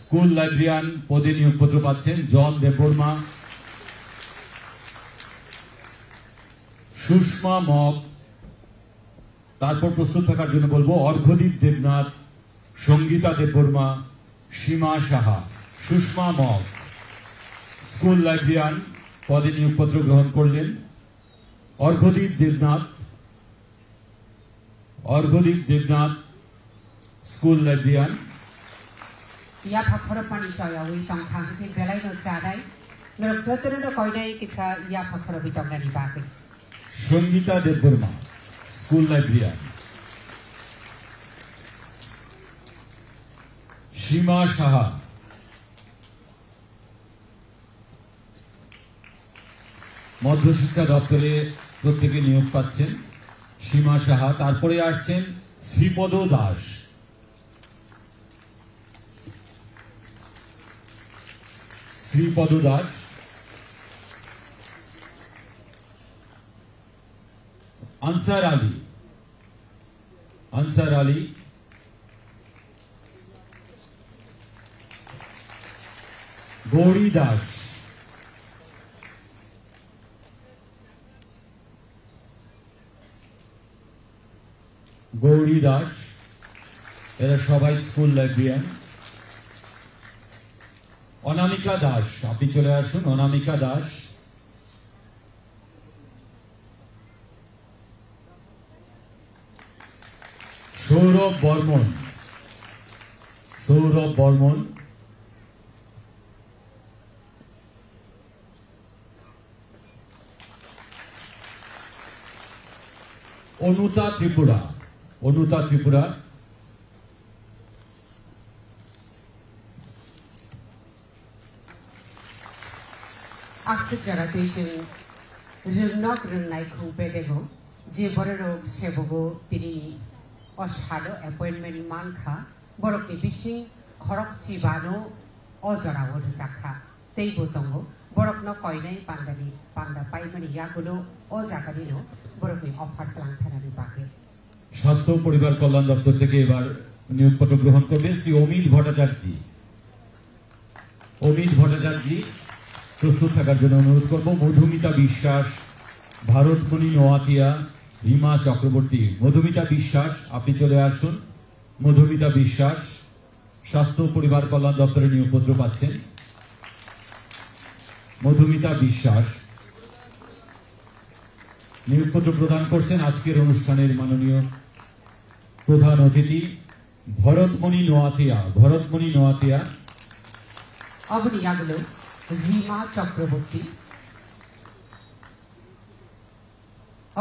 School librarian পদে নিয়োগপত্র পাচ্ছেন জন Debbarma, Sushma mug. তারপর প্রস্তুত থাকার জন্য বলবো অর্ঘদীপ দেবনাথ, সঙ্গীতা দেববর্মা, সীমা সাহা। সুষমা মগ স্কুল লাইব্রেরিয়ান পদে নিয়োগপত্র গ্রহণ করলেন। Arghadeep Debnath school librarian. या फाखर पानी चया हुई तंग थांग के बेलाई नो चादाई नरक जतने नो कोइनाई किछा या फाखर भी तंगनी बाके। Sangeeta Debbarma school librarian. সীমা সাহা মধ্যশিক্ষা দপ্তরে প্রত্যেকে নিয়োগ পাচ্ছেন। সীমা সাহা। তারপরে আসছেন শ্রীপদ দাস। শ্রীপদ দাস। আনসার আলী। গৌরী দাস। এরা সবাই স্কুল লাইব্রেরিয়ান। অনামিকা দাস, আপনি চলে আসুন। অনামিকা দাস। সৌরভ বর্মন। অনুতা ত্রিপুরা। आश्चर्य तेजन रंगनक रंगनाय खुंपेदेगो जे बररोग सेबगो तिनी असालो अपॉइंटमेंट मानखा बरकनि बिसिं खरक चिबानो अजरा वध जाखा तेई बोतंगो बरकनो कयनाय पांडा पाइमानि यागुलो अजागानिनो बरकनि अफार खालामथानानि बागे। স্বাস্থ্য পরিবার কল্যাণ দপ্তর থেকে এবার নিয়োগপত্র গ্রহণ করবেন শ্রী অমিত ভট্টাচার্য। প্রস্তুত থাকার জন্য অনুরোধ করব। মধুমিতা বিশ্বাস, ভারতমণি নোয়াতিয়া, রিমা চক্রবর্তী। মধুমিতা বিশ্বাস, আপনি চলে আসুন। মধুমিতা বিশ্বাস স্বাস্থ্য পরিবার কল্যাণ দপ্তরে নিয়োগপত্র পাচ্ছেন। মধুমিতা বিশ্বাস নিয়োগপত্র প্রদান করছেন আজকের অনুষ্ঠানের মাননীয় প্রধান অতিথি ভরতমণি নোয়াতিয়া। অবনিয়াগুলো রিমা চক্রবর্তী।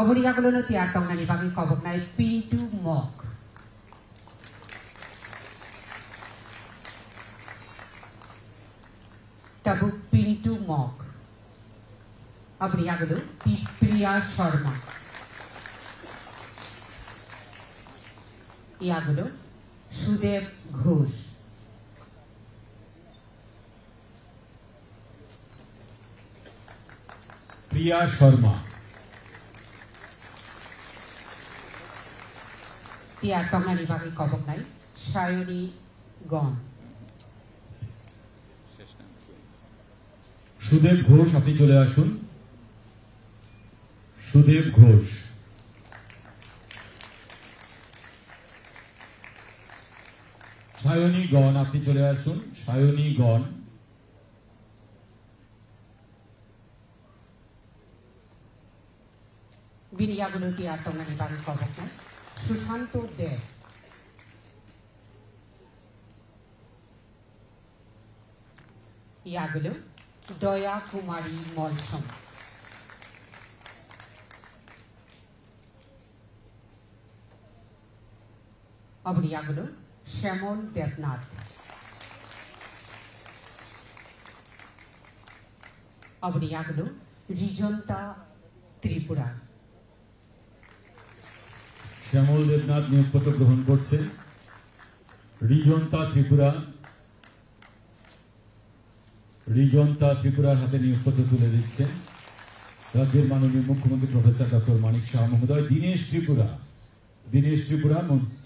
অবনিয়াগুলো তিয়ার টংনানি বাকি কবকনায় পিন্টু মগ। তাবু পিন্টু মগ। অবনিয়াগুলো প্রিয়া শর্মা। ইয়াগুলো সুদেব ঘোষ। প্রিয়া শর্মা। তিয়ার টংনানি বাকি কবকনায় সায়নী গণ। সুদেব ঘোষ, আপনি চলে আসুন। সুদেব ঘোষ। সায়নী গণ, আপনি চলে আসুন। সায়নী গণ। বিনিয়াগুলো তিয়ার টংনানি বাকি কবকনায় সুশান্ত দেব। ইয়াগুলো দয়া কুমারী মলসম। অবনিয়াগুলো শ্যামল দেবনাথ। অবনিয়াগুলো রিজন্তা ত্রিপুরা। শ্যামল দেবনাথ নিয়োগপত্র গ্রহণ করছেন। রিজন্তা ত্রিপুরার হাতে নিয়োগপত্র তুলে দিচ্ছেন রাজ্যের মাননীয় মুখ্যমন্ত্রী প্রফেসর ডক্টর মানিক শাহ মহোদয়। দীনেশ ত্রিপুরা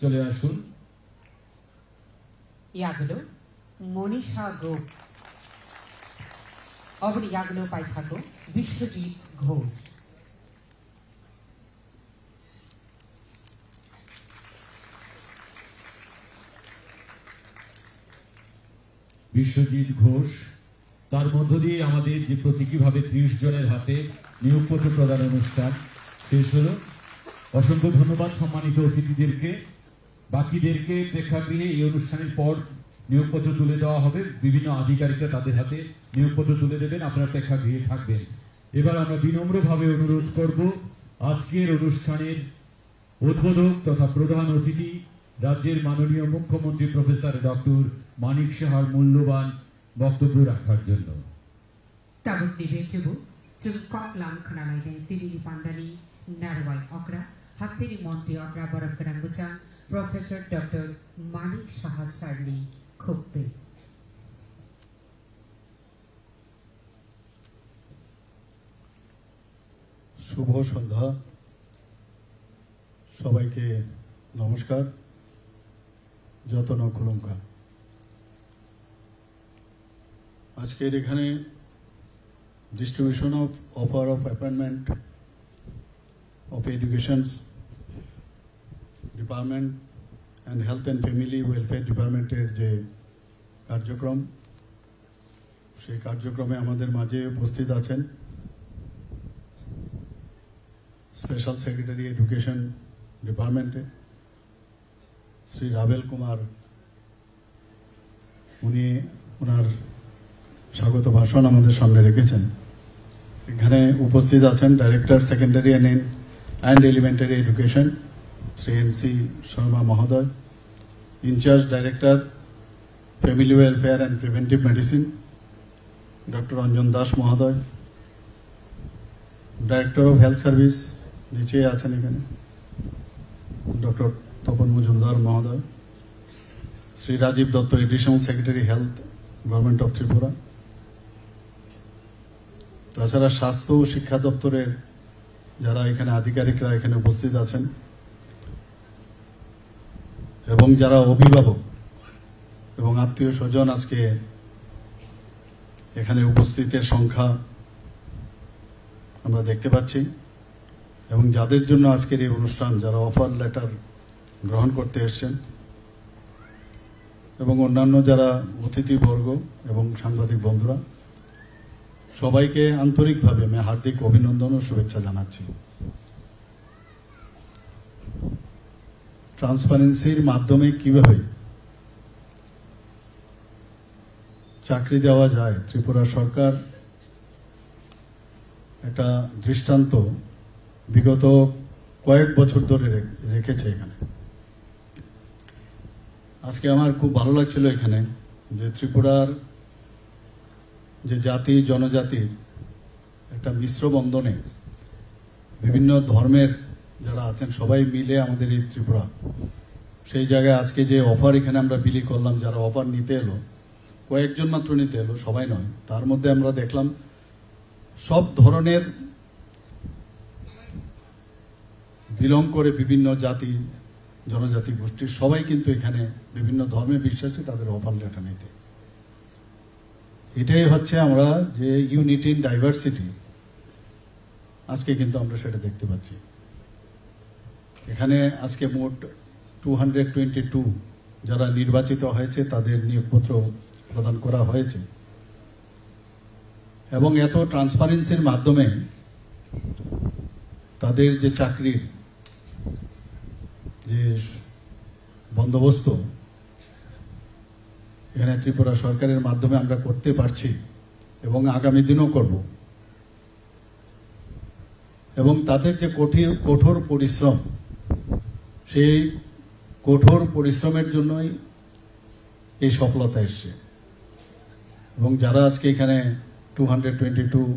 চলে আসুন। ইয়াগুলো মনীষা গোপ অবনি ইয়াগুলো পাই থাকো বিশ্বজিৎ ঘোষ বিশ্বজিৎ ঘোষ তার মধ্য দিয়ে আমাদের যে প্রতীকীভাবে 30 জনের হাতে নিয়োগপত্র প্রদান অনুষ্ঠান শেষ হলো। অসংখ্য ধন্যবাদ সম্মানিত অতিথিদেরকে। বাকিদেরকে প্রেক্ষাগৃহে এই অনুষ্ঠানের পর নিয়োগপত্র তুলে দেওয়া হবে। বিভিন্ন আধিকারিকরা তাদের হাতে নিয়োগপত্র তুলে দেবেন, আপনারা প্রেক্ষাগৃহে থাকবেন। এবার আমরা বিনম্রভাবে অনুরোধ করব আজকের অনুষ্ঠানের উদ্বোধক তথা প্রধান অতিথি রাজ্যের মাননীয় মুখ্যমন্ত্রী প্রফেসর ডক্টর মানিক সাহার মূল্যবান বক্তব্য রাখার জন্য। তাবুক নিবে জুবু জুকক লাম খনালাইনে তিরি পান্ডানি নারওয়াই অকরা হাসিনি মন্ত্রী অকরা বরফ গরাং বুচাং প্রফেসর ডক্টর মানিক সাহা সারনি খুবতে শুভ সন্ধ্যা। সবাইকে নমস্কার। যতন খুলুঙ্কা। আজকের এখানে distribution of offer of appointment of education department and health and family welfare ডিপার্টমেন্টের যে কার্যক্রম, সেই কার্যক্রমে আমাদের মাঝে উপস্থিত আছেন স্পেশাল সেক্রেটারি এডুকেশন ডিপার্টমেন্টে শ্রী রাবেল কুমার। উনি ওনার স্বাগত ভাষণ আমাদের সামনে রেখেছেন। এখানে উপস্থিত আছেন director secondary and elementary education Shri N C. Sharma মহোদয়, in-charge director family welfare and preventive medicine doctor Anjan Das মহোদয়, ডাইরেক্টর অফ হেলথ সার্ভিস নিচে আছেন এখানে ডক্টর তপন মজুমদার মহোদয়, Shri Rajib Dutta additional secretary health government of Tripura, তাছাড়া স্বাস্থ্য ও শিক্ষা দপ্তরের যারা এখানে আধিকারিকরা এখানে উপস্থিত আছেন এবং যারা অভিভাবক এবং আত্মীয় স্বজন আজকে এখানে উপস্থিতের সংখ্যা আমরা দেখতে পাচ্ছি এবং যাদের জন্য আজকের এই অনুষ্ঠান, যারা অফার লেটার গ্রহণ করতে এসছেন এবং অন্যান্য যারা অতিথিবর্গ এবং সাংবাদিক বন্ধুরা, সবাইকে আন্তরিকভাবে আমি হার্দিক অভিনন্দন ও শুভেচ্ছা জানাচ্ছি। ট্রান্সপারেন্সির মাধ্যমে কিভাবে চাকরি দেওয়া যায়, ত্রিপুরা সরকার একটা দৃষ্টান্ত বিগত কয়েক বছর ধরে রেখেছে এখানে। আজকে আমার খুব ভালো লাগছিল এখানে যে ত্রিপুরার যে জাতি জনজাতির একটা মিশ্র বন্ধনে বিভিন্ন ধর্মের যারা আছেন সবাই মিলে আমাদের এই ত্রিপুরা, সেই জায়গায় আজকে যে অফার এখানে আমরা বিলি করলাম, যারা অফার নিতে এলো কয়েকজন মাত্র নিতে এলো, সবাই নয়, তার মধ্যে আমরা দেখলাম সব ধরনের বিলং করে বিভিন্ন জাতি জনজাতি গোষ্ঠীর সবাই কিন্তু এখানে বিভিন্ন ধর্মে বিশ্বাসী তাদের অফার লেটার নিতে। এটাই হচ্ছে আমরা যে ইউনিটি ইন ডাইভার্সিটি, আজকে কিন্তু আমরা সেটা দেখতে পাচ্ছি। এখানে আজকে মোট 222 যারা নির্বাচিত হয়েছে তাদের নিয়োগপত্র প্রদান করা হয়েছে এবং এত ট্রান্সপারেন্সির মাধ্যমে তাদের যে চাকরির যে বন্দোবস্ত এখানে ত্রিপুরা সরকারের মাধ্যমে আমরা করতে পারছি এবং আগামী দিনও করব এবং তাদের যে কঠোর পরিশ্রম, সেই কঠোর পরিশ্রমের জন্যই এই সফলতা এসছে এবং যারা আজকে এখানে 222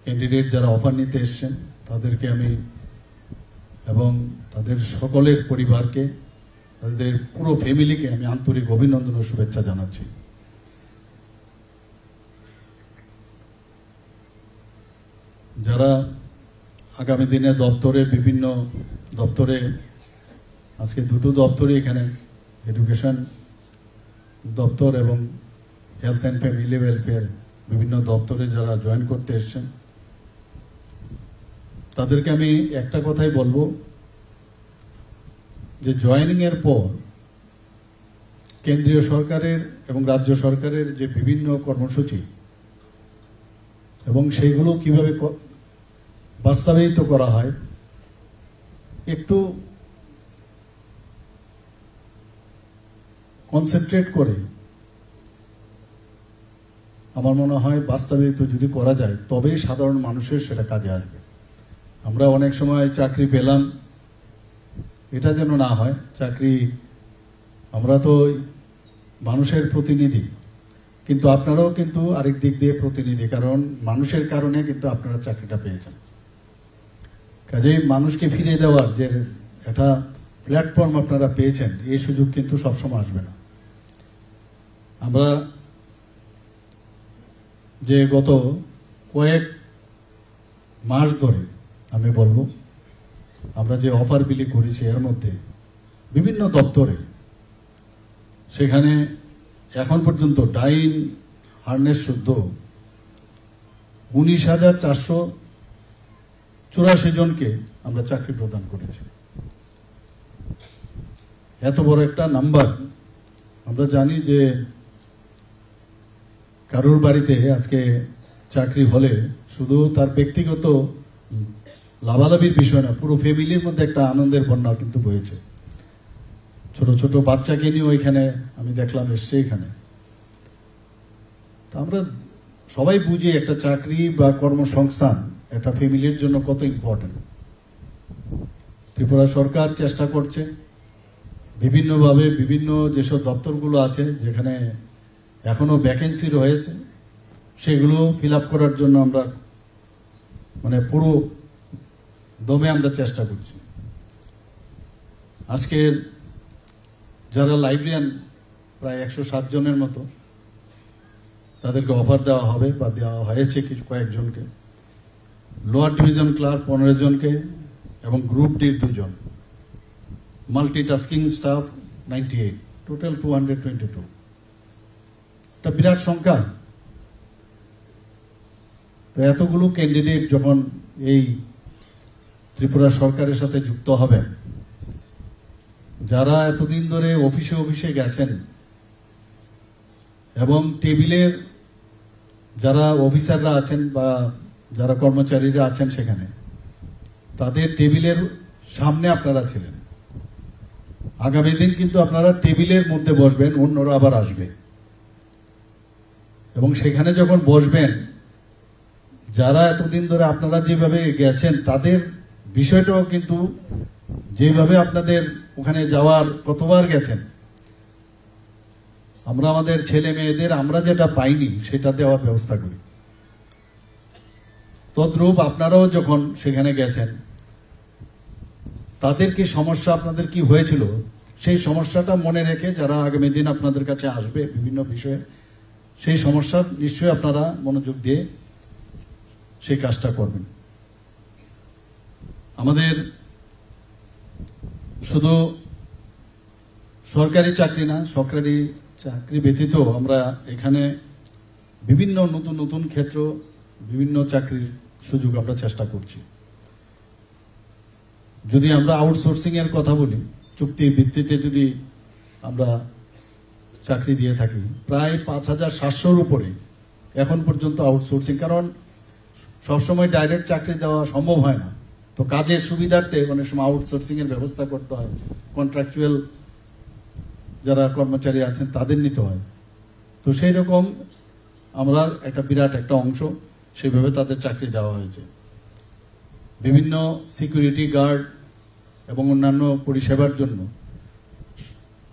ক্যান্ডিডেট যারা অফার নিতে এসছেন তাদেরকে আমি এবং তাদের সকলের পরিবারকে, তাদের পুরো ফ্যামিলিকে আমি আন্তরিক অভিনন্দন ও শুভেচ্ছা জানাচ্ছি। যারা আগামী দিনে বিভিন্ন দপ্তরে আজকে দুটো দপ্তরে এখানে এডুকেশন দপ্তর এবং হেলথ অ্যান্ড ফ্যামিলি ওয়েলফেয়ার বিভিন্ন দপ্তরে যারা জয়েন করতে এসছেন, তাদেরকে আমি একটা কথাই বলবো যে জয়েনিং এর পর কেন্দ্রীয় সরকারের এবং রাজ্য সরকারের যে বিভিন্ন কর্মসূচি এবং সেইগুলো কিভাবে বাস্তবায়িত করা হয় একটু কনসেন্ট্রেট করে আমার মনে হয় বাস্তবায়িত যদি করা যায় তবেই সাধারণ মানুষের সেটা কাজে আসবে। আমরা অনেক সময় চাকরি পেলাম, এটা যেন না হয়। চাকরি, আমরা তো মানুষের প্রতিনিধি, কিন্তু আপনারাও কিন্তু আরেক দিক দিয়ে প্রতিনিধি, কারণ মানুষের কারণে কিন্তু আপনারা চাকরিটা পেয়েছেন। কাজেই মানুষকে ফিরে দেওয়ার যে একটা প্ল্যাটফর্ম আপনারা পেয়েছেন, এই সুযোগ কিন্তু সবসময় আসবে না। আমরা যে গত কয়েক মাস ধরে আমি বলবো আমরা যে অফার বিলি করেছি, এর মধ্যে বিভিন্ন দপ্তরে সেখানে এখন পর্যন্ত ডাইন হার্নেস শুদ্ধ 19,484 জনকে আমরা চাকরি প্রদান করেছি। এত বড় একটা নাম্বার। আমরা জানি যে কারোর বাড়িতে আজকে চাকরি হলে শুধু তার ব্যক্তিগত লাভালাভির বিষয় না, পুরো ফ্যামিলির মধ্যে একটা আনন্দের বন্যা কিন্তু বয়েছে। ছোট ছোট বাচ্চাকে নিয়ে ওইখানে আমি দেখলাম এসছে এখানে। তো আমরা সবাই বুঝি একটা চাকরি বা কর্মসংস্থান একটা ফ্যামিলির জন্য কত ইম্পর্টেন্ট। ত্রিপুরা সরকার চেষ্টা করছে বিভিন্নভাবে, বিভিন্ন যেসব দপ্তরগুলো আছে যেখানে এখনো ভ্যাকেন্সি রয়েছে সেগুলো ফিল আপ করার জন্য আমরা পুরো দমে আমরা চেষ্টা করছি। আজকের যারা লাইব্রেরিয়ান প্রায় 107 জনের মতো, তাদেরকে অফার দেওয়া হবে বা দেওয়া হয়েছে কিছু কয়েকজনকে। লোয়ার ডিভিশন ক্লার্ক 15 জনকে এবং গ্রুপ ডি 2 জন, মাল্টিটাস্কিং স্টাফ 98, টোটাল 222। একটা বিরাট সংখ্যা। তো এতগুলো ক্যান্ডিডেট যখন এই ত্রিপুরা সরকারের সাথে যুক্ত হবেন, যারা এতদিন ধরে অফিসে অফিসে গেছেন এবং টেবিলের যারা অফিসাররা আছেন বা যারা কর্মচারীরা আছেন সেখানে, তাদের টেবিলের সামনে আপনারা ছিলেন। আগামী দিন কিন্তু আপনারা টেবিলের মধ্যে বসবেন, অন্যরা আবার আসবে এবং সেখানে যখন বসবেন, যারা এতদিন ধরে আপনারা যেভাবে গেছেন তাদের বিষয়টাও কিন্তু, যেভাবে আপনাদের ওখানে যাওয়ার কতবার গেছেন, আমরা আমাদের ছেলে মেয়েদের আমরা যেটা পাইনি সেটা দেওয়ার ব্যবস্থা করি। তদ্রূপ আপনারাও যখন সেখানে গেছেন, তাদের কি সমস্যা, আপনাদের কি হয়েছিল, সেই সমস্যাটা মনে রেখে যারা আগামী দিন আপনাদের কাছে আসবে বিভিন্ন বিষয়ে, সেই সমস্যা নিশ্চয়ই আপনারা মনোযোগ দিয়ে সেই কাজটা করবেন। আমাদের শুধু সরকারি চাকরি না, সরকারি চাকরি ব্যতীত আমরা এখানে বিভিন্ন নতুন নতুন ক্ষেত্র, বিভিন্ন চাকরির সুযোগ আমরা চেষ্টা করছি। যদি আমরা আউটসোর্সিং এর কথা বলি, চুক্তির ভিত্তিতে যদি আমরা চাকরি দিয়ে থাকি, প্রায় 5,700-র উপরে এখন পর্যন্ত আউটসোর্সিং। কারণ সবসময় ডাইরেক্ট চাকরি দেওয়া সম্ভব হয় না, তো কাজের সুবিধার্থে অনেক সময় আউটসোর্সিং এর ব্যবস্থা করতে হয়, কন্ট্রাকচুয়াল যারা কর্মচারী আছেন তাদের নিতে হয়। তো সেই রকম আমরা একটা বিরাট একটা অংশ সেইভাবে তাদের চাকরি দেওয়া হয়েছে। বিভিন্ন সিকিউরিটি গার্ড এবং অন্যান্য পরিষেবার জন্য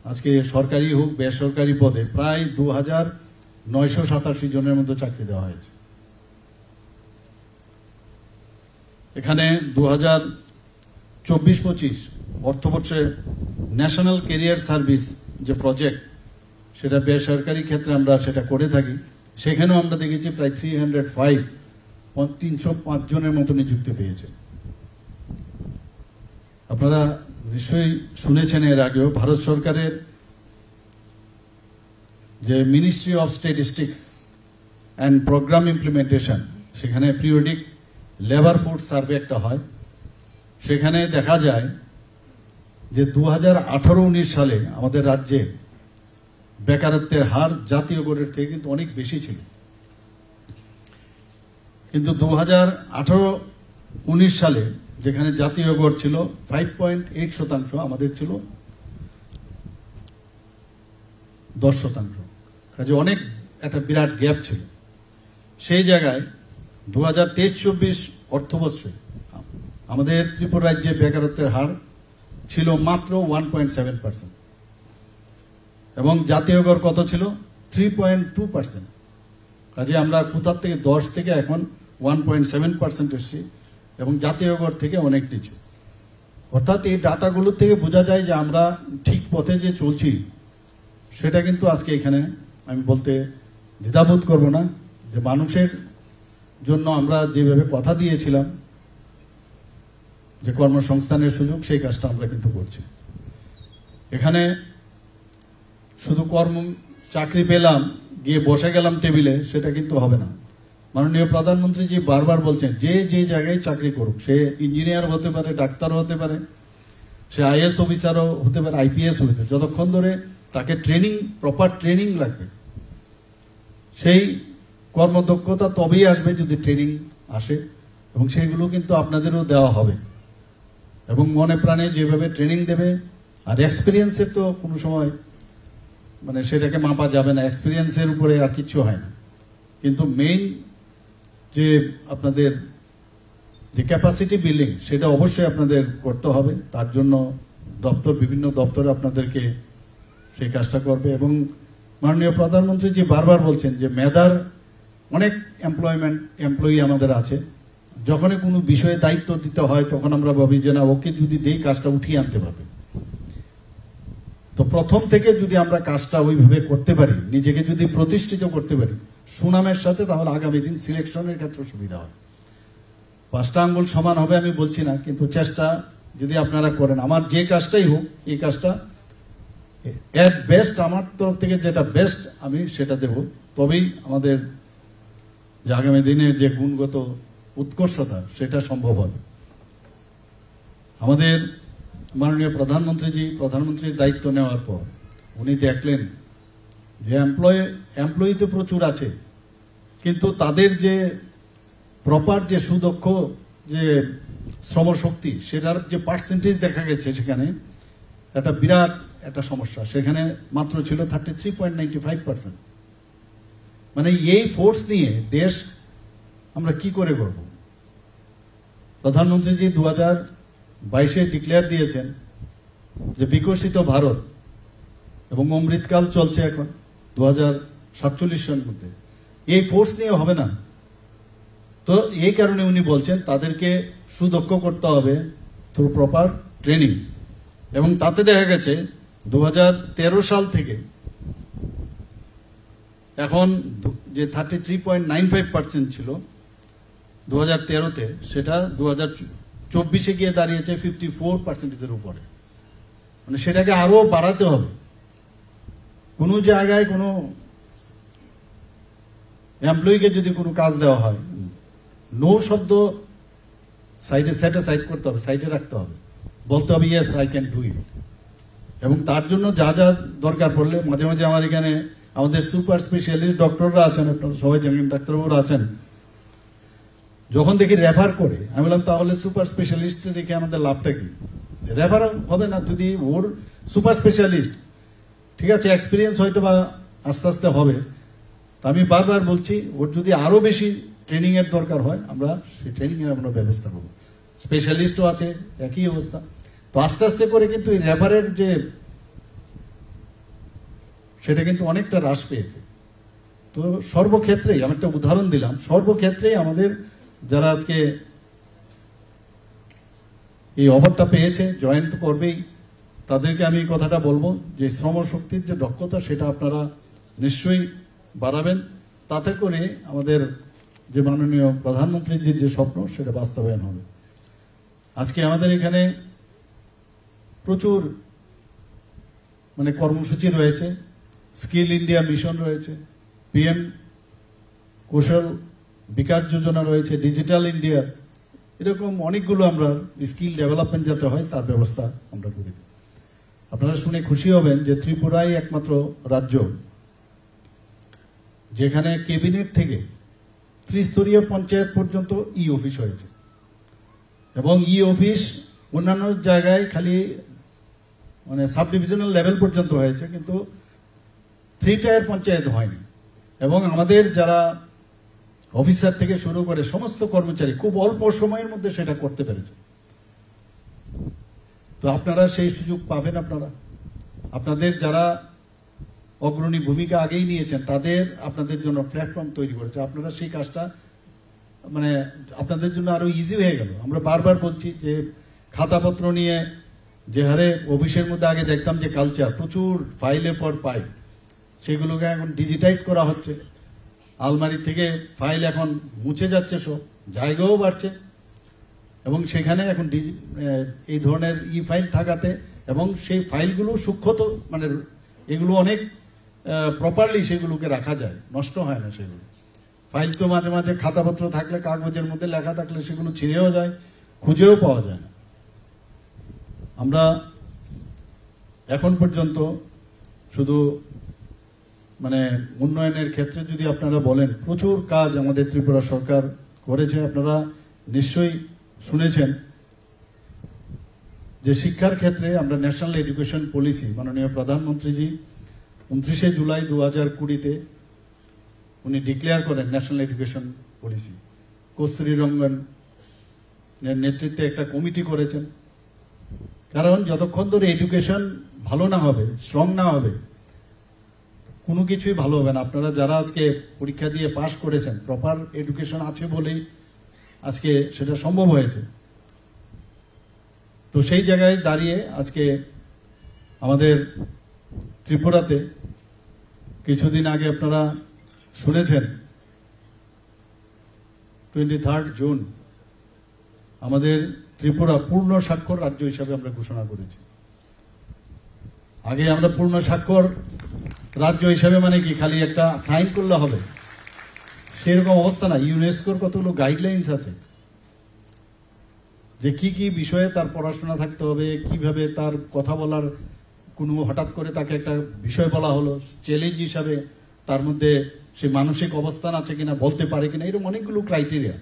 আজকে সরকারি হোক বেসরকারি পদে প্রায় 2,987 জনের মতো চাকরি দেওয়া হয়েছে। এখানে 2024-25 অর্থবর্ষে ন্যাশনাল ক্যারিয়ার সার্ভিস যে প্রজেক্ট, সেটা বেসরকারি ক্ষেত্রে আমরা সেটা করে থাকি। সেখানেও আমরা দেখেছি প্রায় 305 জনের মতো নিযুক্তি পেয়েছে। আপনারা নিশ্চয়ই শুনেছেন এর আগেও ভারত সরকারের যে ministry of statistics and programme implementation, সেখানে পিরিয়ডিক লেবার ফোর্স সার্ভে একটা হয়। সেখানে দেখা যায় যে 2018-19 সালে আমাদের রাজ্যে বেকারত্বের হার জাতীয় গড়ের থেকে কিন্তু অনেক বেশি ছিল, কিন্তু 2018-19 সালে যেখানে জাতীয় গড় ছিল 5.8%, আমাদের ছিল 10%। কাজে অনেক একটা বিরাট গ্যাপ ছিল। সেই জায়গায় 2023-24 অর্থবর্ষে আমাদের ত্রিপুরা রাজ্যে বেকারত্বের হার ছিল মাত্র 1.7%, এবং জাতীয় গড় কত ছিল? 3.2%। কাজে আমরা কোথার থেকে 10 থেকে এখন 1.7% এসেছি, এবং জাতীয় গড় থেকে অনেক নিচু। অর্থাৎ এই ডাটাগুলোর থেকে বোঝা যায় যে আমরা ঠিক পথে যে চলছি, সেটা কিন্তু আজকে এখানে আমি বলতে দ্বিধাবোধ করব না যে মানুষের জন্য আমরা যেভাবে কথা দিয়েছিলাম যে কর্মসংস্থানের সুযোগ, সেই কাজটা আমরা কিন্তু করছি। এখানে শুধু চাকরি পেলাম, গিয়ে বসে গেলাম টেবিলে, সেটা কিন্তু হবে না। মাননীয় প্রধানমন্ত্রীজি বারবার বলছেন যে যে জায়গায় চাকরি করুক, সে ইঞ্জিনিয়ার হতে পারে, ডাক্তার হতে পারে, সে আইএস অফিসারও হতে পারে, আইপিএস হতে পারে, যতক্ষণ ধরে তাকে প্রপার ট্রেনিং লাগবে। সেই কর্মদক্ষতা তবেই আসবে যদি ট্রেনিং আসে, এবং সেইগুলো কিন্তু আপনাদেরও দেওয়া হবে, এবং মনে প্রাণে যেভাবে ট্রেনিং দেবে। আর এক্সপিরিয়েন্সের তো কোনো সময় সেটাকে মাপা যাবে না, এক্সপিরিয়েন্সের উপরে আর কিছু হয় না। কিন্তু মেইন যে আপনাদের যে ক্যাপাসিটি বিল্ডিং, সেটা অবশ্যই আপনাদের করতে হবে। তার জন্য বিভিন্ন দপ্তরে আপনাদেরকে সেই কাজটা করবে। মাননীয় প্রধানমন্ত্রী যে বারবার বলছেন যে মেধার অনেক এমপ্লয়ি আমাদের আছে, যখনই কোনো বিষয়ে দায়িত্ব দিতে হয় তখন আমরা ভাবি যে না, ওকে যদি দেই কাজটা উঠিয়ে আনতে পারবে। তো প্রথম থেকে যদি আমরা কাজটা ওইভাবে করতে পারি, নিজেকে যদি প্রতিষ্ঠিত করতে পারি সুনামের সাথে, তাহলে আগামী দিন সিলেকশনের ক্ষেত্রে সুবিধা হয়। 5টা আঙ্গুল সমান হবে আমি বলছি না, কিন্তু চেষ্টা যদি আপনারা করেন, আমার যে কাজটাই হোক, এই কাজটা এট বেস্ট আমার তরফ থেকে যেটা বেস্ট আমি সেটা দেব, তবেই আমাদের যে আগামী দিনে যে গুণগত উৎকর্ষতা সেটা সম্ভব হবে। আমাদের মাননীয় প্রধানমন্ত্রীর দায়িত্ব নেওয়ার পর উনি দেখলেন যে এমপ্লয়ি তো প্রচুর আছে, কিন্তু তাদের যে প্রপার যে সুদক্ষ যে শ্রমশক্তি, সেটার যে পার্সেন্টেজ দেখা গেছে সেখানে একটা বিরাট একটা সমস্যা। সেখানে মাত্র ছিল 33.95%। এই ফোর্স নিয়ে দেশ আমরা কি করে করব? প্রধানমন্ত্রীজি 2022-এ ডিক্লেয়ার দিয়েছেন যে বিকশিত ভারত, এবং অমৃতকাল চলছে এখন 2047 সালের মধ্যে। এই ফোর্স নিয়ে হবে না। তো এই কারণে উনি বলছেন তাদেরকে সুদক্ষ করতে হবে থ্রু প্রপার ট্রেনিং। এবং তাতে দেখা গেছে 2013 সাল থেকে এখন যে 33.95% ছিল 2013-তে, সেটা 2024-এ গিয়ে দাঁড়িয়েছে 54%-এর উপরে। সেটাকে আরো বাড়াতে হবে। কোনো জায়গায় কোনো এমপ্লয়িকে যদি কোনো কাজ দেওয়া হয়, নো শব্দ সাইড করতে হবে, সাইডে রাখতে হবে, বলতে হবে yes I can do it. এবং তার জন্য যা যা দরকার পড়লে, মাঝে মাঝে আমার এখানে আমাদের সুপার স্পেশালিস্ট ডক্টররা আছেন, আপনারা সবাই জানেন, ডাক্তারবাবুরা আছেন, যখন দেখি রেফার করে, আমি বললাম তাহলে সুপার স্পেশালিস্ট রেখে আমাদের লাভটা কি? রেফার হবে না যদি ওর সুপার স্পেশালিস্ট, ঠিক আছে, এক্সপিরিয়েন্স হয়তো বা আস্তে আস্তে হবে। তো আমি বারবার বলছি, ওর যদি আরো বেশি ট্রেনিং এর দরকার হয়, আমরা সেই ট্রেনিং এর আমরা ব্যবস্থা করবো। স্পেশালিস্টও আছে, একই অবস্থা। তো আস্তে আস্তে করে কিন্তু এই রেফারের যে সেটা কিন্তু অনেকটা হ্রাস পেয়েছে। তো সর্বক্ষেত্রেই আমি একটা উদাহরণ দিলাম, সর্বক্ষেত্রেই আমাদের যারা আজকে এই অফারটা পেয়েছে, জয়েন তো করবেই, তাদেরকে আমি এই কথাটা বলবো যে শ্রমশক্তির যে দক্ষতা সেটা আপনারা নিশ্চয়ই বাড়াবেন, তাতে করে আমাদের যে মাননীয় প্রধানমন্ত্রীর যে স্বপ্ন সেটা বাস্তবায়ন হবে। আজকে আমাদের এখানে প্রচুর কর্মসূচি রয়েছে। স্কিল ইন্ডিয়া মিশন রয়েছে, PM কৌশল বিকাশ যোজনা রয়েছে, ডিজিটাল ইন্ডিয়া, এরকম অনেকগুলো আমরা স্কিল ডেভেলপমেন্ট যাতে হয় তার ব্যবস্থা আমরা করেছি। আপনারা শুনে খুশি হবেন যে ত্রিপুরাই একমাত্র রাজ্য যেখানে ক্যাবিনেট থেকে ত্রিস্তরীয় পঞ্চায়েত পর্যন্ত অফিস হয়েছে, এবং অফিস অন্যান্য জায়গায় খালি মানে সাব ডিভিশনাল লেভেল পর্যন্ত হয়েছে, কিন্তু 3 টায়ার পঞ্চায়েত হয়নি। এবং আমাদের যারা অফিসার থেকে শুরু করে সমস্ত কর্মচারী খুব অল্প সময়ের মধ্যে সেটা করতে পেরেছে। তো আপনারা সেই সুযোগ পাবেন। আপনাদের যারা অগ্রণী ভূমিকা আগেই নিয়েছেন তাদের আপনাদের জন্য প্ল্যাটফর্ম তৈরি করেছে। আপনারা সেই কাজটা মানে আপনাদের জন্য আরো ইজি হয়ে গেল। আমরা বারবার বলছি যে খাতাপত্র নিয়ে যে হারে অফিসের মধ্যে আগে দেখতাম যে কালচার, প্রচুর ফাইলের পর ফাইল, সেগুলোকে এখন ডিজিটাইজ করা হচ্ছে। আলমারি থেকে ফাইল এখন মুছে যাচ্ছে, সব জায়গাও বাড়ছে, এবং সেখানে এখন এই ধরনের ফাইল থাকাতে এবং সেই ফাইলগুলো সূক্ষ্ম মানে এগুলো অনেক প্রপারলি সেগুলোকে রাখা যায়, নষ্ট হয় না সেগুলো। ফাইল তো মাঝে মাঝে খাতাপত্র থাকলে, কাগজের মধ্যে লেখা থাকলে সেগুলো ছিঁড়েও যায়, খুঁজেও পাওয়া যায় না। আমরা এখন পর্যন্ত শুধু মানে উন্নয়নের ক্ষেত্রে যদি আপনারা বলেন, প্রচুর কাজ আমাদের ত্রিপুরা সরকার করেছে। আপনারা নিশ্চয়ই শুনেছেন যে শিক্ষার ক্ষেত্রে আমরা ন্যাশনাল এডুকেশন পলিসি মাননীয় প্রধানমন্ত্রীজি 29 জুলাই 2020-তে উনি ডিক্লেয়ার করেন ন্যাশনাল এডুকেশন পলিসি। কস্তুরী রঙ্গন নেতৃত্বে একটা কমিটি করেছেন, কারণ যতক্ষণ ধরে এডুকেশন ভালো না হবে, স্ট্রং না হবে, কোনো কিছুই ভালো হবে না। আপনারা যারা আজকে পরীক্ষা দিয়ে পাশ করেছেন, প্রপার এডুকেশন আছে বলেই আজকে সেটা সম্ভব হয়েছে। তো সেই জায়গায় দাঁড়িয়ে আজকে আমাদের ত্রিপুরাতে কিছুদিন আগে আপনারা শুনেছেন 23 জুন আমাদের ত্রিপুরা পূর্ণ স্বাক্ষর রাজ্য হিসাবে আমরা ঘোষণা করেছি। আগে আমরা পূর্ণ স্বাক্ষর রাজ্য হিসাবে মানে কি খালি একটা সাইন করলে হবে, সেরকম অবস্থা না। ইউনেস্কোর কতগুলো গাইডলাইন্স আছে যে কি কি বিষয়ে তার পড়াশোনা থাকতে হবে, কিভাবে তার কথা বলার, কোনো হঠাৎ করে তাকে একটা বিষয় বলা হলো চ্যালেঞ্জ হিসাবে তার মধ্যে সে মানসিক অবস্থান আছে কিনা, বলতে পারে কিনা, এরকম অনেকগুলো ক্রাইটেরিয়া।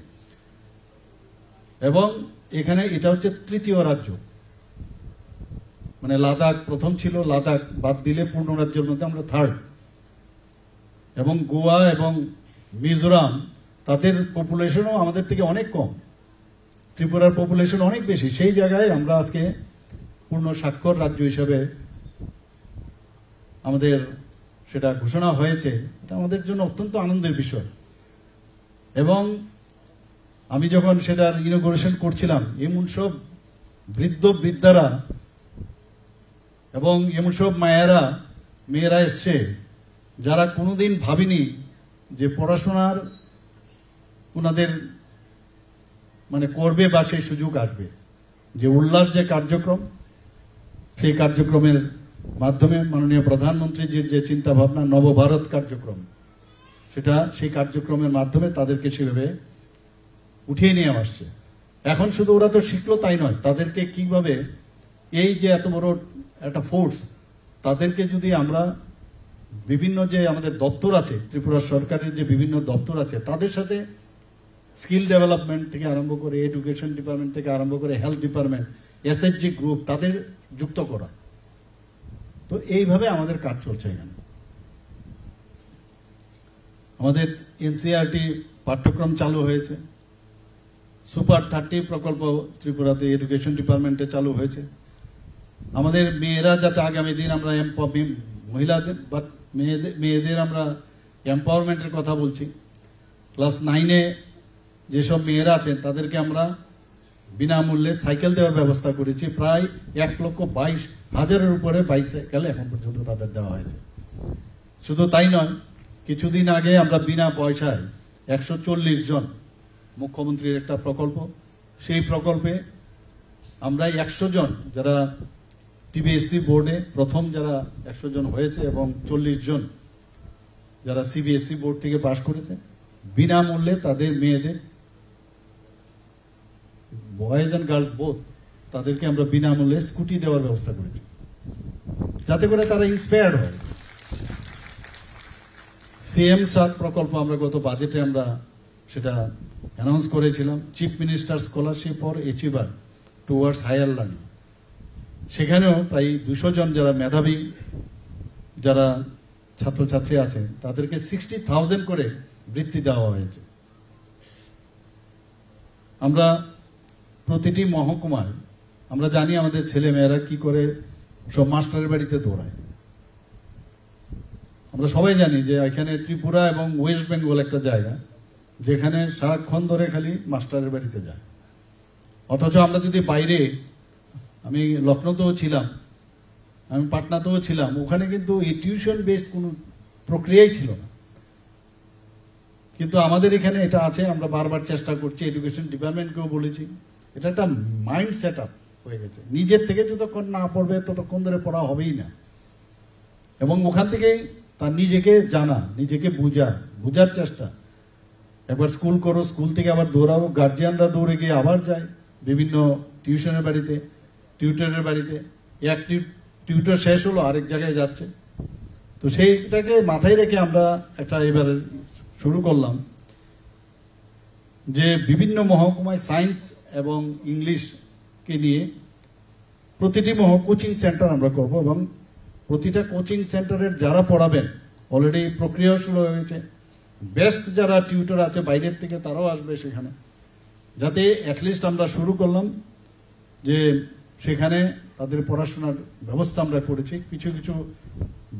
এবং এখানে এটা হচ্ছে 3য় রাজ্য, মানে লাদাখ প্রথম ছিল, লাদাখ বাদ দিলে পূর্ণ রাজ্যের মধ্যে আমরা 3rd। এবং গোয়া এবং মিজোরাম তাদের পপুলেশনও আমাদের থেকে অনেক কম, ত্রিপুরার পপুলেশন অনেক বেশি। সেই জায়গায় আমরা আজকে পূর্ণ স্বাক্ষর রাজ্য হিসাবে আমাদের সেটা ঘোষণা হয়েছে। এটা আমাদের জন্য অত্যন্ত আনন্দের বিষয়। এবং আমি যখন সেটার ইনোগ্রেশন করছিলাম, এমন সব বৃদ্ধ বৃদ্ধারা এবং এমন সব মায়েরা মেয়েরা এসছে যারা কোনোদিন ভাবিনি যে পড়াশোনার ওনাদের মানে করবে বা সেই সুযোগ আসবে। যে উল্লাস যে কার্যক্রম, সেই কার্যক্রমের মাধ্যমে মাননীয় প্রধানমন্ত্রীজির যে চিন্তা ভাবনা নবভারত কার্যক্রম, সেটা সেই কার্যক্রমের মাধ্যমে তাদেরকে সেভাবে উঠিয়ে নিয়ে আসছে। এখন শুধু ওরা তো শিখলো তাই নয়, তাদেরকে কিভাবে এই যে এত বড় একটা ফোর্স, তাদেরকে যদি আমরা বিভিন্ন যে আমাদের দপ্তর আছে, ত্রিপুরা সরকারের যে বিভিন্ন দপ্তর আছে, তাদের সাথে স্কিল ডেভেলপমেন্ট থেকে আরম্ভ করে, এডুকেশন ডিপার্টমেন্ট থেকে আরম্ভ করে, হেলথ ডিপার্টমেন্ট, SHG গ্রুপ, তাদের যুক্ত করা। তো এইভাবে আমাদের কাজ চলছে। এখানে আমাদের NCERT পাঠ্যক্রম চালু হয়েছে, সুপার 30 প্রকল্প ত্রিপুরাতে এডুকেশন ডিপার্টমেন্টে চালু হয়েছে। আমাদের মেয়েরা যাতে আগামী দিন আমরা মহিলাদের বা মেয়েদের আমরা এম্পাওয়ারমেন্টের কথা বলছি। ক্লাস 9-এ যেসব মেয়েরা আছেন তাদেরকে আমরা বিনামূল্যে সাইকেল দেওয়ার ব্যবস্থা করেছি। প্রায় 1,22,000-এর উপরে বাইসাইকেল এখন পর্যন্ত তাদের দেওয়া হয়েছে। শুধু তাই নয়, কিছুদিন আগে আমরা বিনা পয়সায় 140 জন, মুখ্যমন্ত্রীর একটা প্রকল্প, সেই প্রকল্পে আমরা 100 জন যারা টিবিএসসি বোর্ডে প্রথম যারা 100 জন হয়েছে এবং 40 জন যারা সিবিএসসি বোর্ড থেকে পাশ করেছে, বিনামূল্যে তাদের মেয়েদের, বয়েজ অ্যান্ড গার্লস বোথ, তাদেরকে আমরা বিনামূল্যে স্কুটি দেওয়ার ব্যবস্থা করেছি, যাতে করে তারা ইন্সপায়ার্ড হয়। সিএম সার প্রকল্প আমরা গত বাজেটে আমরা সেটা অ্যানাউন্স করেছিলাম, chief minister scholarship for achiever towards higher learning. সেখানেও প্রায় 200 জন যারা মেধাবী যারা ছাত্রছাত্রী আছে তাদেরকে 60,000 করে বৃত্তি দেওয়া হয়েছে। আমরা প্রতিটি মহকুমায় আমরা জানি আমাদের ছেলে মেয়েরা কি করে সব মাস্টারের বাড়িতে দৌড়ায়। আমরা সবাই জানি যে এখানে ত্রিপুরা এবং ওয়েস্ট বেঙ্গল একটা জায়গা যেখানে সারাক্ষণ ধরে খালি মাস্টারের বাড়িতে যায়। অথচ আমরা যদি বাইরে, আমি লখনৌতেও ছিলাম, আমি পাটনাতেও ছিলাম, ওখানে কিন্তু এই টিউশন বেসড কোনো প্রক্রিয়াই ছিল না। কিন্তু আমাদের এখানে এটা আছে, আমরা বারবার চেষ্টা করছি, এডুকেশন ডিপার্টমেন্টকেও বলেছি, এটা একটা মাইন্ড সেট আপ হয়ে গেছে। নিজের থেকে যতক্ষণ না পড়বে ততক্ষণ ধরে পড়া হবেই না, এবং ওখান থেকেই তার নিজেকে জানা, নিজেকে বুঝার চেষ্টা। একবার স্কুল করো, স্কুল থেকে আবার দৌড়াবো, গার্জিয়ানরা দৌড়ে গিয়ে আবার যায় বিভিন্ন টিউশনের বাড়িতে, টিউটরের বাড়িতে, এক টিউটর শেষ হলো আরেক জায়গায় যাচ্ছে। তো সেইটাকে মাথায় রেখে আমরা একটা এবার শুরু করলাম যে বিভিন্ন মহকুমায় সায়েন্স এবং ইংলিশকে নিয়ে প্রতিটি কোচিং সেন্টার আমরা করব, এবং প্রতিটা কোচিং সেন্টারের যারা পড়াবেন অলরেডি প্রক্রিয়াও শুরু হয়ে গেছে। বেস্ট যারা টিউটর আছে বাইরের থেকে তারাও আসবে সেখানে, যাতে অ্যাটলিস্ট আমরা শুরু করলাম যে সেখানে তাদের পড়াশোনার ব্যবস্থা আমরা করেছি। কিছু কিছু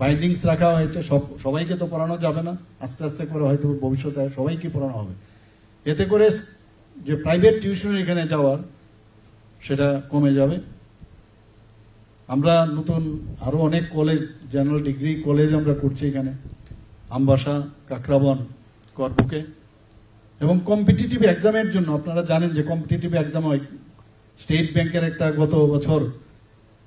বাইন্ডিংস রাখা হয়েছে, সবাইকে তো পড়ানো যাবে না, আস্তে আস্তে করে হয়তো ভবিষ্যতে সবাইকে পড়ানো হবে। এতে করে যে প্রাইভেট টিউশনের এখানে যাওয়ার সেটা কমে যাবে। আমরা নতুন আরো অনেক কলেজ, জেনারেল ডিগ্রি কলেজ আমরা করছি এখানে, আমবাসা, কাকরাবন, করবুকে। এবং কম্পিটিটিভ এক্সামের জন্য আপনারা জানেন যে কম্পিটিটিভ এক্সাম হয়, স্টেট ব্যাংকের একটা গত বছর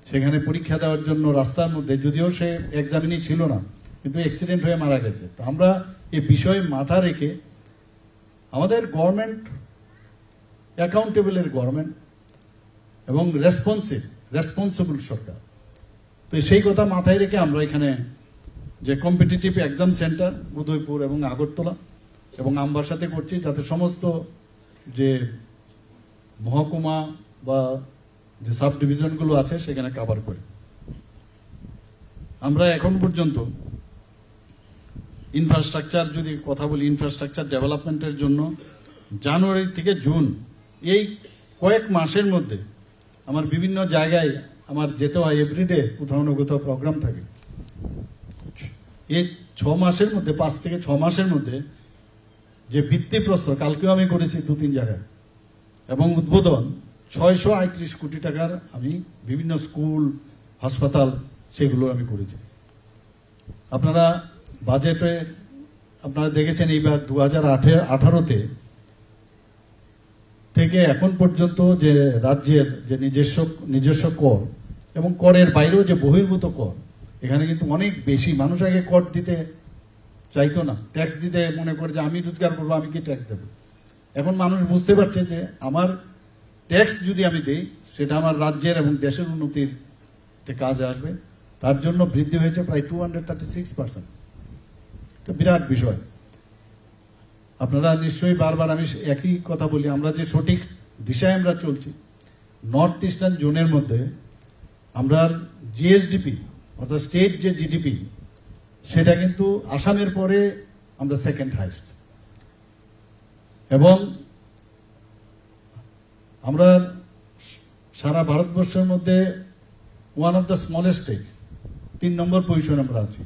সেখানে পরীক্ষা দেওয়ার জন্য রাস্তার মধ্যে, যদিও সে এক্সামিনই ছিল না, কিন্তু অ্যাক্সিডেন্ট হয়ে মারা গেছে। তো আমরা এই বিষয়ে মাথা রেখে আমাদের গভর্নমেন্ট অ্যাকাউন্টেবলের গভর্নমেন্ট এবং রেসপন্সিবল সরকার, তো সেই কথা মাথায় রেখে আমরা এখানে যে কম্পিটিটিভ এক্সাম সেন্টার উদয়পুর এবং আগরতলা এবং আমবাসাতে করছি, যাতে সমস্ত যে মহকুমা বা যে সাব ডিভিশনগুলো আছে সেখানে কভার করে। আমরা এখন পর্যন্ত ইনফ্রাস্ট্রাকচার যদি কথা বলি, ইনফ্রাস্ট্রাকচার ডেভেলপমেন্টের জন্য জানুয়ারি থেকে জুন এই কয়েক মাসের মধ্যে আমার বিভিন্ন জায়গায় আমার যেতে হয়, এভরিডে কোথাও না কোথাও প্রোগ্রাম থাকে। এই 6 মাসের মধ্যে, 5 থেকে 6 মাসের মধ্যে যে ভিত্তিপ্রস্তর, কালকেও আমি করেছি 2-3 জায়গায়, এবং উদ্বোধন 638 কোটি টাকার আমি বিভিন্ন স্কুল, হাসপাতাল সেগুলো আমি করেছি। আপনারা বাজেটে আপনারা দেখেছেন এইবার 2018-তে থেকে এখন পর্যন্ত যে রাজ্যের যে নিজস্ব কর এবং করের বাইরেও যে বহির্ভূত কর, এখানে কিন্তু অনেক বেশি। মানুষ আগে কর দিতে চাইতো না, ট্যাক্স দিতে মনে করে যে আমি রোজগার করবো, আমি কি ট্যাক্স দেবো। এখন মানুষ বুঝতে পারছে যে আমার ট্যাক্স যদি আমি দিই সেটা আমার রাজ্যের এবং দেশের উন্নতিতে কাজে আসবে। তার জন্য বৃদ্ধি হয়েছে প্রায় 236%। এটা বিরাট বিষয়। আপনারা নিশ্চয়ই বারবার আমি একই কথা বলি, আমরা যে সঠিক দিশায় আমরা চলছি। নর্থ ইস্টার্ন জোনের মধ্যে আমরা জিএসডিপি অর্থাৎ স্টেট যে জিডিপি সেটা কিন্তু আসামের পরে আমরা সেকেন্ড হাইস্ট, এবং আমরা সারা ভারতবর্ষের মধ্যে one of the smallest state, 3 নম্বর পজিশনে আমরা আছি।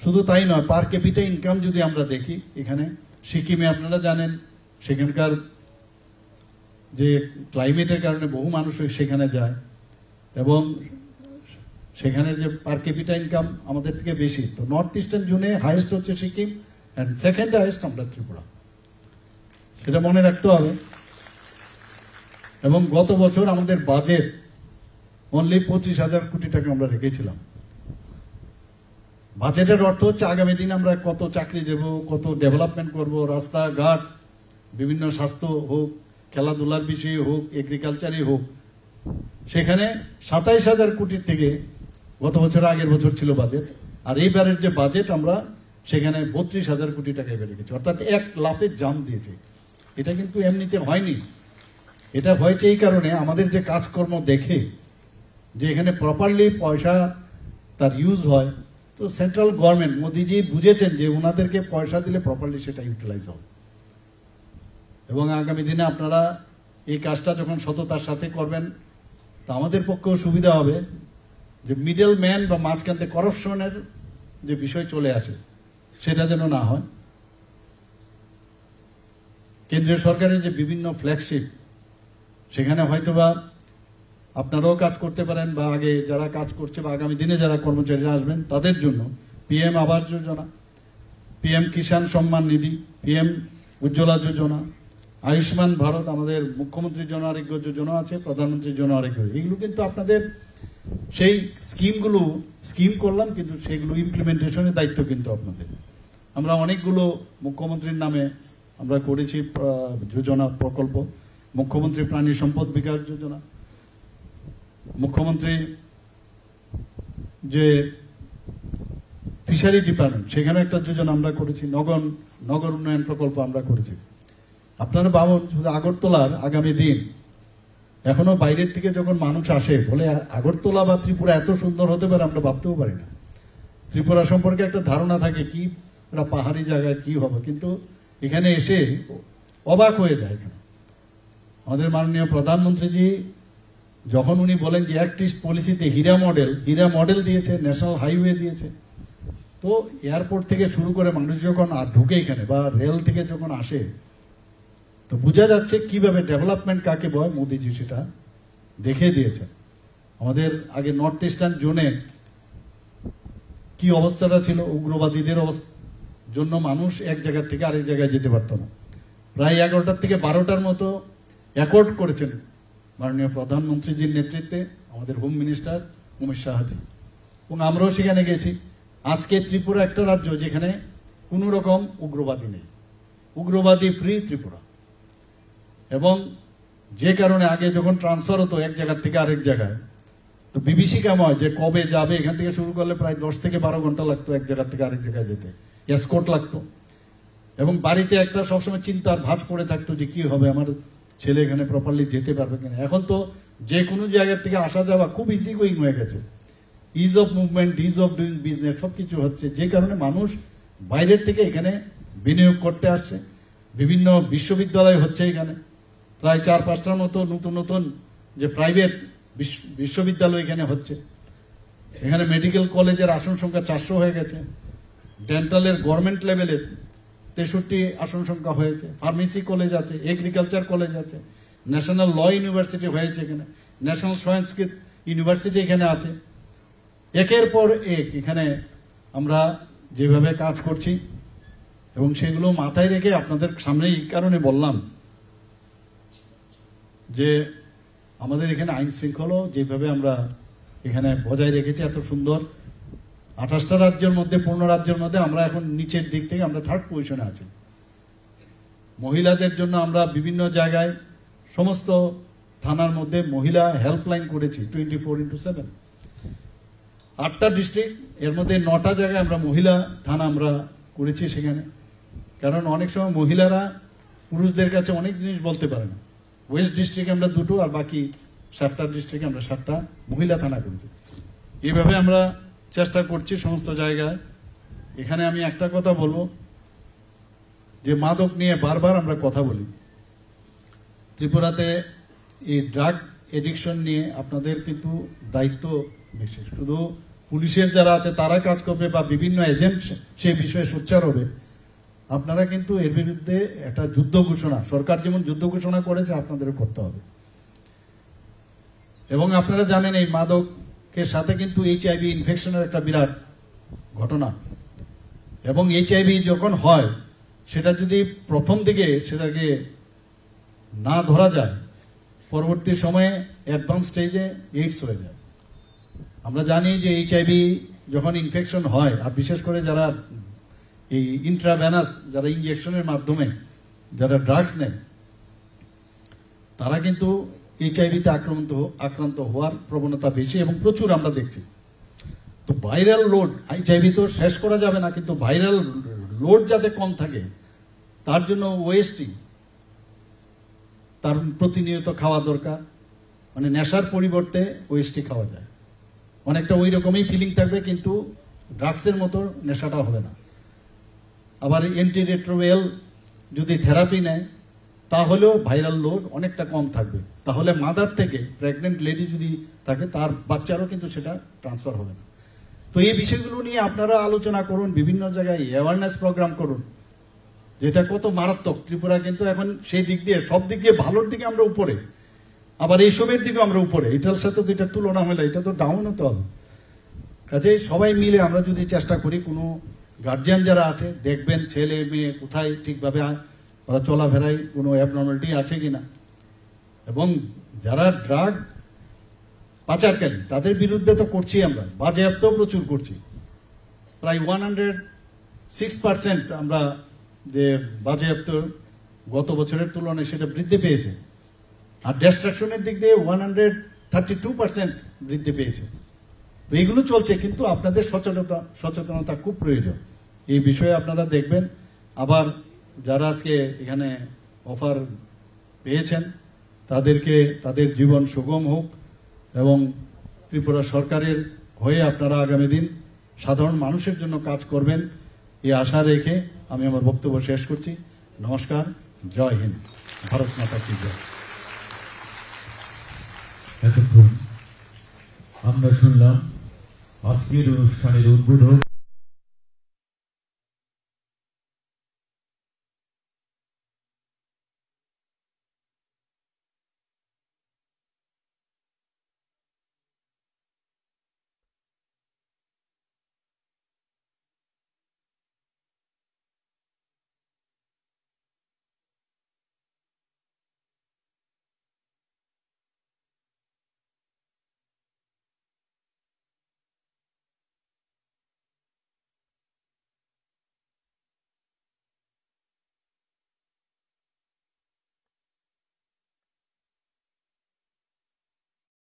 শুধু তাই নয়, পার ক্যাপিটা ইনকাম যদি আমরা দেখি, এখানে সিকিমে আপনারা জানেন সেখানকার যে ক্লাইমেটের কারণে বহু মানুষ সেখানে যায়, এবং সেখানের যে পার ক্যাপিটা ইনকাম আমাদের থেকে বেশি। তো নর্থ ইস্টার্ন জোনে হাইয়েস্ট হচ্ছে সিকিম, অ্যান্ড সেকেন্ড হাইয়েস্ট আমরা ত্রিপুরা, সেটা মনে রাখতে হবে। এবং গত বছর আমাদের বাজেট অনলি 25,000 কোটি টাকা আমরা রেখেছিলাম। বাজেটের অর্থ হচ্ছে আগামী দিন আমরা কত চাকরি দেব, কত ডেভেলপমেন্ট করব, রাস্তাঘাট, বিভিন্ন স্বাস্থ্য হোক, খেলাধুলার বিষয়ে হোক, এগ্রিকালচারই হোক। সেখানে 27,000 কোটির থেকে গত বছর আগের বছর ছিল বাজেট, আর এইবারের যে বাজেট আমরা সেখানে 32,000 কোটি টাকা এবার রেখেছি, অর্থাৎ এক লাফে জাম দিয়েছে। এটা কিন্তু এমনিতে হয়নি, এটা হয়েছে এই কারণে আমাদের যে কাজকর্ম দেখে যে এখানে প্রপারলি পয়সা তার ইউজ হয়। তো সেন্ট্রাল গভর্নমেন্ট মোদিজি বুঝেছেন যে ওনাদেরকে পয়সা দিলে প্রপারলি সেটা ইউটিলাইজ হবে, এবং আগামী দিনে আপনারা এই কাজটা যখন সততার সাথে করবেন তা আমাদের পক্ষেও সুবিধা হবে, যে মিডল ম্যান বা মাঝখান থেকে করাপশনের যে বিষয় চলে আসে সেটা যেন না হয়। কেন্দ্রীয় সরকারের যে বিভিন্ন ফ্ল্যাগশিপ, সেখানে হয়তোবা আপনারাও কাজ করতে পারেন, বা আগে যারা কাজ করছে বা আগামী দিনে যারা কর্মচারীরা আসবেন তাদের জন্য PM Awas Yojana, PM Kisan Samman Nidhi, PM Ujjwala যোজনা, আয়ুষ্মান ভারত, আমাদের মুখ্যমন্ত্রীর জন আরোগ্য যোজনা আছে, প্রধানমন্ত্রীর জন আরোগ্য, এগুলো কিন্তু আপনাদের সেই স্কিম করলাম, কিন্তু সেগুলো ইমপ্লিমেন্টেশনের দায়িত্ব কিন্তু আপনাদের। আমরা অনেকগুলো মুখ্যমন্ত্রীর নামে আমরা করেছি যোজনা প্রকল্প, মুখ্যমন্ত্রী প্রাণী সম্পদ বিকাশ যোজনা, মুখ্যমন্ত্রী যে ফিশারি ডিপার্টমেন্ট সেখানে একটা যোজনা আমরা করেছি, নগর উন্নয়ন প্রকল্প আমরা করেছি। আপনারা ভাবুন, শুধু আগরতলার আগামী দিন এখনো বাইরের থেকে যখন মানুষ আসে বলে আগরতলা বা ত্রিপুরা এত সুন্দর হতে পারে আমরা ভাবতেও পারি না। ত্রিপুরা সম্পর্কে একটা ধারণা থাকে কি একটা পাহাড়ি জায়গায় কি হবে, কিন্তু এখানে এসে অবাক হয়ে যায়। এখানে আমাদের মাননীয় প্রধানমন্ত্রীজি যখন উনি বলেন যে অ্যাক্ট ইস্ট পলিসিতে হীরা মডেল দিয়েছে, ন্যাশনাল হাইওয়ে দিয়েছে, তো এয়ারপোর্ট থেকে শুরু করে মানুষ যখন ঢুকে এখানে বা রেল থেকে যখন আসে, তো বোঝা যাচ্ছে কিভাবে ডেভেলপমেন্ট কাকে বয় মোদিজি সেটা দেখে দিয়েছেন। আমাদের আগে নর্থ ইস্টার্ন জোনে কি অবস্থাটা ছিল, উগ্রবাদীদের জন্য মানুষ এক জায়গা থেকে আরেক জায়গায় যেতে পারত না। প্রায় 11টার থেকে 12টার মতো অ্যাকর্ড করেছেন মাননীয় প্রধানমন্ত্রীজির নেতৃত্বে আমাদের হোম মিনিস্টার অমিত শাহজি, এবং আমরাও সেখানে গেছি। আজকে ত্রিপুরা একটা রাজ্য যেখানে কোনো রকম উগ্রবাদী নেই, উগ্রবাদী ফ্রি ত্রিপুরা। এবং যে কারণে আগে যখন ট্রান্সফার হতো এক জায়গা থেকে আরেক জায়গায়, তো বিভীষিকাময় যে কবে যাবে, এখান থেকে শুরু করলে প্রায় 10 থেকে 12 ঘন্টা লাগতো এক জায়গা থেকে আরেক জায়গায় যেতে, এসকর্ট লাগতো, এবং বাড়িতে একটা সবসময় চিন্তার ভাঁজ পড়ে থাকতো যে কি হবে, আমার ছেলে এখানে প্রপারলি যেতে পারবে কিনা। এখন তো যে কোনো জায়গার থেকে আসা যাওয়া খুব ইজি গোয়িং হয়ে গেছে, is of movement, is of doing business সবকিছু হচ্ছে, যে কারণে মানুষ বাইরের থেকে এখানে বিনিয়োগ করতে আসছে। বিভিন্ন বিশ্ববিদ্যালয় হচ্ছে এখানে, প্রায় 4-5টার মতো নতুন যে প্রাইভেট বিশ্ববিদ্যালয় এখানে হচ্ছে। এখানে মেডিকেল কলেজের আসন সংখ্যা 400 হয়ে গেছে, ডেন্টালের গভর্নমেন্ট লেভেলের 63 আসন সংখ্যা হয়েছে, ফার্মেসি কলেজ আছে, এগ্রিকালচার কলেজ আছে, ন্যাশনাল ল ইউনিভার্সিটি হয়েছে এখানে, ন্যাশনাল সংস্কৃত ইউনিভার্সিটি এখানে আছে। একের পর এক এখানে আমরা যেভাবে কাজ করছি, এবং সেগুলো মাথায় রেখে আপনাদের সামনে এই কারণে বললাম যে আমাদের এখানে আইন শৃঙ্খলা যেভাবে আমরা এখানে বজায় রেখেছি এত সুন্দর, 28টা রাজ্যের মধ্যে 15 রাজ্যের মধ্যে আমরা এখন নিচের দিক থেকে আমরা 3rd পজিশনে আছি। মহিলাদের জন্য আমরা বিভিন্ন জায়গায় সমস্ত থানার মধ্যে মহিলা হেল্পলাইন করেছি 24/7। 8টা ডিস্ট্রিক্ট, এর মধ্যে 9টা জায়গায় আমরা মহিলা থানা আমরা করেছি সেখানে, কারণ অনেক সময় মহিলারা পুরুষদের কাছে অনেক জিনিস বলতে পারে না। ওয়েস্ট ডিস্ট্রিক্টে আমরা 2টো, আর বাকি 7টা ডিস্ট্রিক্টে আমরা 7টা মহিলা থানা করেছি। এইভাবে আমরা চেষ্টা করছি সমস্ত জায়গায়। এখানে আমি একটা কথা বলবো, যে মাদক নিয়ে বারবার আমরা কথা বলি, ত্রিপুরাতে এই ড্রাগ এডিকশন নিয়ে আপনাদের কিন্তু দায়িত্ব বেশি। শুধু পুলিশের যারা আছে তারা কাজ করবে বা বিভিন্ন এজেন্ট সেই বিষয়ে সোচ্চার হবে, আপনারা কিন্তু এর বিরুদ্ধে একটা যুদ্ধ ঘোষণা, সরকার যেমন যুদ্ধ ঘোষণা করেছে আপনাদেরও করতে হবে। এবং আপনারা জানেন এই মাদকের সাথে কিন্তু HIV ইনফেকশনের একটা বিরাট ঘটনা, এবং HIV যখন হয় সেটা যদি প্রথম দিকে সেটাকে না ধরা যায়, পরবর্তী সময়ে অ্যাডভান্স স্টেজে এইডস হয়ে যায়। আমরা জানি যে এইচআইভি যখন ইনফেকশন হয়, আর বিশেষ করে যারা এই ইন্ট্রাভেনাস, যারা ইঞ্জেকশনের মাধ্যমে যারা ড্রাগস নেয়, তারা কিন্তু এইচআইভিতে আক্রান্ত হওয়ার প্রবণতা বেশি এবং প্রচুর আমরা দেখছি। তো ভাইরাল লোড, এইচআইভি তো শেষ করা যাবে না, কিন্তু ভাইরাল লোড যাতে কম থাকে তার জন্য ওএসটি তার প্রতিনিয়ত খাওয়া দরকার। মানে নেশার পরিবর্তে ওএসটি খাওয়া যায়, অনেকটা ওই রকমই ফিলিং থাকবে, কিন্তু ড্রাগসের মতো নেশাটা হবে না। আবার অ্যান্টিরেট্রোভাইরাল যদি থেরাপি নেয় তাহলেও ভাইরাল লোড অনেকটা কম থাকবে। তাহলে মাদার থেকে প্রেগনেন্ট লেডি যদি থাকে তার বাচ্চারও কিন্তু সেটা ট্রান্সফার হবে না। তো এই বিষয়গুলো নিয়ে আপনারা আলোচনা করুন, বিভিন্ন জায়গায় অ্যাওয়ারনেস প্রোগ্রাম করুন, যেটা কত মারাত্মক। ত্রিপুরা কিন্তু এখন সেই দিক দিয়ে, সব দিক দিয়ে ভালোর দিকে আমরা উপরে, আবার এইসবের দিকে আমরা উপরে। এটার সাথে তো এটা তুলনা হলে এটা তো ডাউন হতে হবে। কাজে সবাই মিলে আমরা যদি চেষ্টা করি, কোনো গার্জিয়ান যারা আছে দেখবেন ছেলে মেয়ে কোথায় ঠিকভাবে ওরা চলাফেরায় কোনো অ্যাবনর্মালিটি আছে কিনা, এবং যারা ড্রাগ পাচারকারী তাদের বিরুদ্ধে তো করছি আমরা, বাজেয়াপ্তও প্রচুর করছি। প্রায় 106% আমরা যে বাজেয়াপ্ত গত বছরের তুলনায় সেটা বৃদ্ধি পেয়েছে। আর ডিস্ট্রাকশনের দিক দিয়ে 132% বৃদ্ধি পেয়েছে। তো এইগুলো চলছে, কিন্তু আপনাদের সচেতনতা খুব প্রয়োজন। এই বিষয়ে আপনারা দেখবেন। আবার যারা আজকে এখানে অফার পেয়েছেন তাদেরকে তাদের জীবন সুগম হোক, এবং ত্রিপুরা সরকারের হয়ে আপনারা আগামী দিন সাধারণ মানুষের জন্য কাজ করবেন, এই আশা রেখে আমি আমার বক্তব্য শেষ করছি। নমস্কার, জয় হিন্দ, ভারত মাতা কি জয়। এতক্ষণ আমরা শুনলাম আজকের অনুষ্ঠানের উদ্বোধক